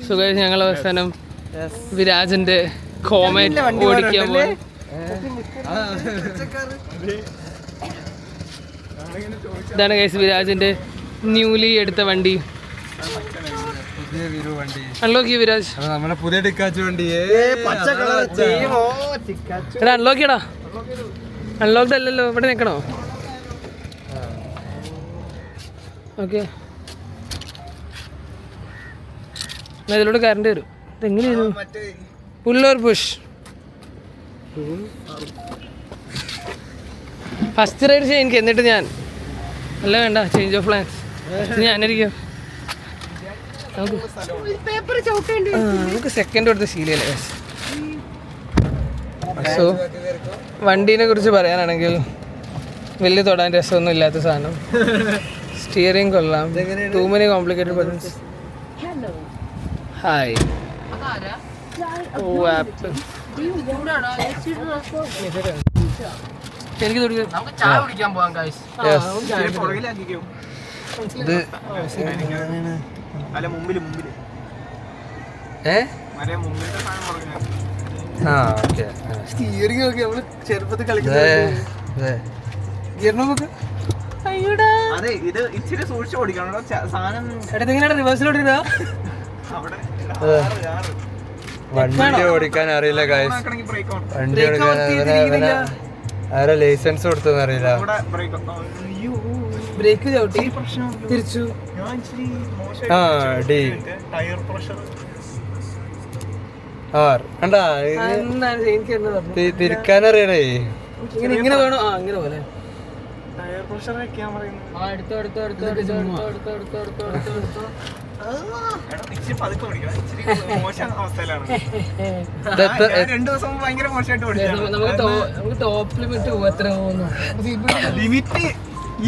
സുഖം. ഞങ്ങൾ അവസാനം വിരാജിന്റെ കോമറ്റ് ഓടിക്കാൻ പോയി. ഇതാണ് ഗൈസ് വിരാജിന്റെ ന്യൂലി എടുത്ത വണ്ടി. അൺലോക്ക് ചെയ്യ വിരാജ്. നമ്മുടെ പുതിയ ടിക്കാച്ച് വണ്ടി. എടാ അൺലോക്ക് ചെയ്യടാ. അൺലോക്ക്ഡ് അല്ലല്ലോ, ഇവിടെ നിൽക്കണോ? ഓക്കെ, ഇതിലൂടെ കറണ്ട് വരും. ഇതെങ്ങനെയായിരുന്നു? പുള്ളോർ പുഷ്. ഫസ്റ്റ് റൈഡ് ചെയ്യാൻ എനിക്ക്, എന്നിട്ട് ഞാൻ അല്ല വേണ്ട ചേഞ്ച് ഓഫ് പ്ലാൻസ്. ഞാനിരിക്കും. നമുക്ക് സെക്കൻഡ് കൊടുത്ത ശീലല്ലേ. സോ വണ്ടീനെ കുറിച്ച് പറയാനാണെങ്കിൽ വലിയ തൊടാൻ രസമൊന്നും ഇല്ലാത്ത സാധനം. സ്റ്റിയറിംഗ് കൊള്ളാം. Too many complicated buttons. Hi. Oh apple. എനിക്ക് ചായ കുടിക്കാൻ പോവാം ഗൈസ്. ഇത് സ്റ്റിയറിംഗ് ഒക്കെ നമ്മള് ചെറുപ്പത്തിൽ കളിക്കുന്നത്. വണ്ടി ഓടിക്കാൻ അറിയില്ല ഗൈസ്. വണ്ടി ഓടിക്കാൻ ആരാ ലൈസൻസ് കൊടുത്തെന്ന് അറിയില്ല. ബ്രേക്ക് ചവിട്ടി തിരിച്ചു. തിരിക്കാനറിയണേ. ഇങ്ങനെ വേണോ? ആ ഇങ്ങനെ പോലെ. നമുക്ക് ടോപ്പ് ലിമിറ്റ് എത്ര പോകുന്നു?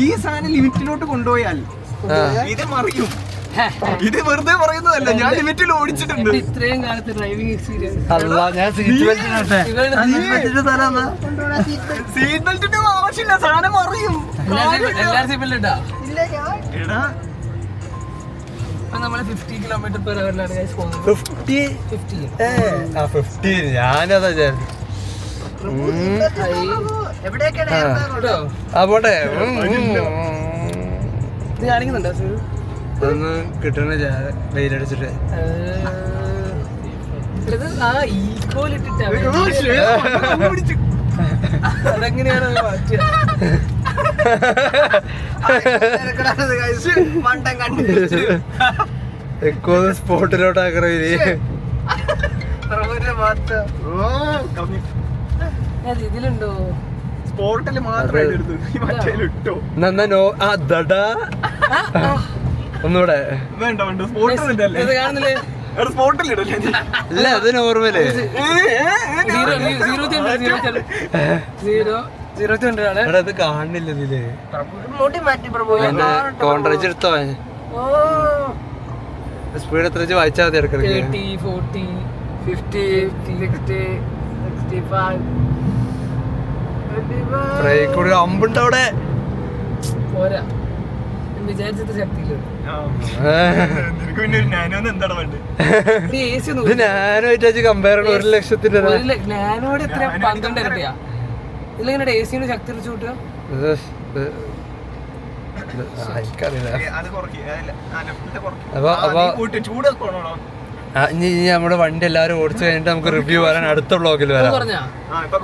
ഈ സാധനം ലിമിറ്റിലോട്ട് കൊണ്ടുപോയാൽ ഇത് മറിയും. ഇത് വെറുതെ പറയുന്നതല്ല, ഞാൻ ലിമിറ്റിൽ ഓടിച്ചിട്ടുണ്ട്. ഇത്രയും കാലത്ത് ഡ്രൈവിംഗ് എക്സ്പീരിയൻസ്. സീറ്റ് ബെൽറ്റിന്റെ ആവശ്യമില്ല, സാധനം മറിയും. എല്ലാരും സീറ്റ് ബെൽറ്റ് ഇട്ടാ? നമ്മള് 50 km/h ഞാനതാ പോട്ടെ. ഇത് കാണിക്കുന്നുണ്ടോ? ഇതൊന്നും കിട്ടണ വെയിലടിച്ചിട്ട്. അതെങ്ങനെയാണ് സ്പോട്ടിലോട്ടാക്കണ ഇതിലുണ്ടോ? സ്പോട്ടില് മാത്രം ഒന്നൂടെ വേണ്ട കാണുന്നില്ലേ? ഇല്ല, അത് നോർമല്. അത് കാണുന്നില്ല ഇതില്. കോൺട്രാക്ട് എടുത്തോ? സ്പീഡ് എത്ര വെച്ച് വായിച്ചാൽ മതി. ഇടയ്ക്കിടയ്ക്ക് 30, 40, 50, 60, 65. ബ്രേക്ക് കൂടി അമ്പുണ്ട് അവിടെ. പോരാ, വിചാരിച്ചത് ശക്തിയില്ല. ഇത് നാനോയിട്ട് കമ്പയർ ചെയ്യണം. 1,00,000 നാനോട് എത്ര? 12 ഇരട്ടിയാ. ഇതിലെങ്ങനെ എ സിന് ശക്തി വെച്ച് കൂട്ടുക? എനിക്കറിയില്ല. അപ്പൊ ഇനി നമ്മുടെ വണ്ടി എല്ലാവരും ഓടിച്ചു കഴിഞ്ഞിട്ട് നമുക്ക് റിവ്യൂ വരാൻ അടുത്ത വ്ളോഗിൽ വരാം.